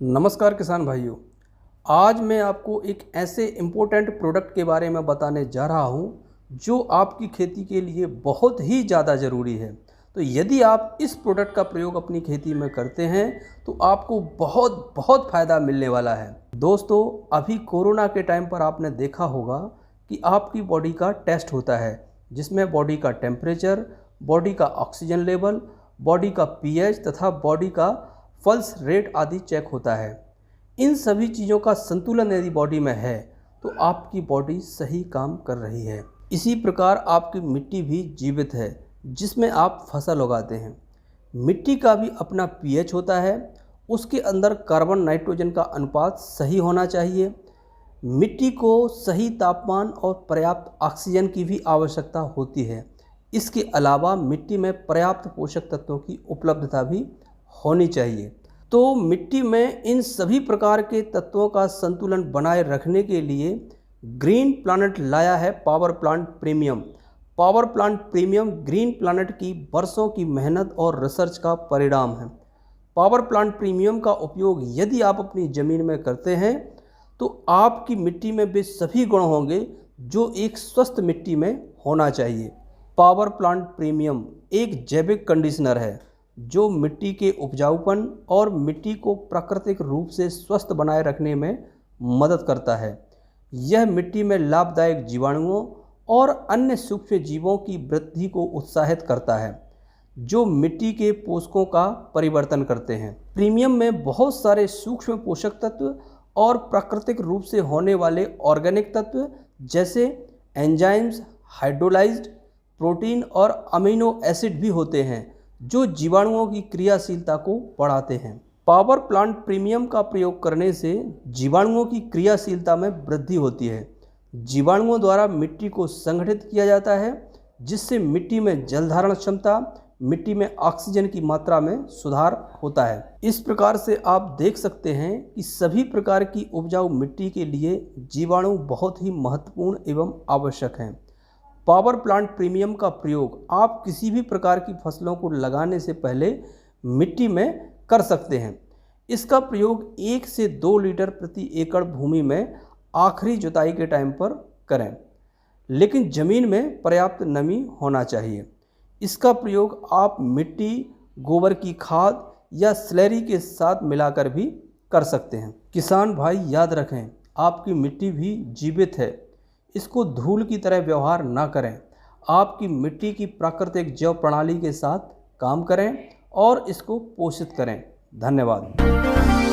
नमस्कार किसान भाइयों। आज मैं आपको एक ऐसे इम्पोर्टेंट प्रोडक्ट के बारे में बताने जा रहा हूं जो आपकी खेती के लिए बहुत ही ज़्यादा ज़रूरी है। तो यदि आप इस प्रोडक्ट का प्रयोग अपनी खेती में करते हैं तो आपको बहुत बहुत फ़ायदा मिलने वाला है। दोस्तों, अभी कोरोना के टाइम पर आपने देखा होगा कि आपकी बॉडी का टेस्ट होता है, जिसमें बॉडी का टेम्परेचर, बॉडी का ऑक्सीजन लेवल, बॉडी का पीएच तथा बॉडी का पल्स रेट आदि चेक होता है। इन सभी चीज़ों का संतुलन यदि बॉडी में है तो आपकी बॉडी सही काम कर रही है। इसी प्रकार आपकी मिट्टी भी जीवित है जिसमें आप फसल उगाते हैं। मिट्टी का भी अपना पीएच होता है, उसके अंदर कार्बन नाइट्रोजन का अनुपात सही होना चाहिए। मिट्टी को सही तापमान और पर्याप्त ऑक्सीजन की भी आवश्यकता होती है। इसके अलावा मिट्टी में पर्याप्त पोषक तत्वों की उपलब्धता भी होनी चाहिए। तो मिट्टी में इन सभी प्रकार के तत्वों का संतुलन बनाए रखने के लिए ग्रीन प्लानेट लाया है power plant premium. Power plant premium green planet की वर्षों की मेहनत और रिसर्च का परिणाम है। पावर प्लांट प्रीमियम का उपयोग यदि आप अपनी ज़मीन में करते हैं तो आपकी मिट्टी में वे सभी गुण होंगे जो एक स्वस्थ मिट्टी में होना चाहिए। पावर प्लांट प्रीमियम एक जैविक कंडीशनर है जो मिट्टी के उपजाऊपन और मिट्टी को प्राकृतिक रूप से स्वस्थ बनाए रखने में मदद करता है। यह मिट्टी में लाभदायक जीवाणुओं और अन्य सूक्ष्म जीवों की वृद्धि को उत्साहित करता है जो मिट्टी के पोषकों का परिवर्तन करते हैं। प्रीमियम में बहुत सारे सूक्ष्म पोषक तत्व और प्राकृतिक रूप से होने वाले ऑर्गेनिक तत्व जैसे एंजाइम्स, हाइड्रोलाइज्ड प्रोटीन और अमीनो एसिड भी होते हैं जो जीवाणुओं की क्रियाशीलता को बढ़ाते हैं। पावर प्लांट प्रीमियम का प्रयोग करने से जीवाणुओं की क्रियाशीलता में वृद्धि होती है। जीवाणुओं द्वारा मिट्टी को संगठित किया जाता है जिससे मिट्टी में जल धारण क्षमता, मिट्टी में ऑक्सीजन की मात्रा में सुधार होता है। इस प्रकार से आप देख सकते हैं कि सभी प्रकार की उपजाऊ मिट्टी के लिए जीवाणु बहुत ही महत्वपूर्ण एवं आवश्यक हैं। पावर प्लांट प्रीमियम का प्रयोग आप किसी भी प्रकार की फसलों को लगाने से पहले मिट्टी में कर सकते हैं। इसका प्रयोग 1 से 2 लीटर प्रति एकड़ भूमि में आखिरी जुताई के टाइम पर करें, लेकिन ज़मीन में पर्याप्त नमी होना चाहिए। इसका प्रयोग आप मिट्टी, गोबर की खाद या स्लैरी के साथ मिलाकर भी कर सकते हैं। किसान भाई याद रखें, आपकी मिट्टी भी जीवित है, इसको धूल की तरह व्यवहार ना करें। आपकी मिट्टी की प्राकृतिक जैव प्रणाली के साथ काम करें और इसको पोषित करें। धन्यवाद।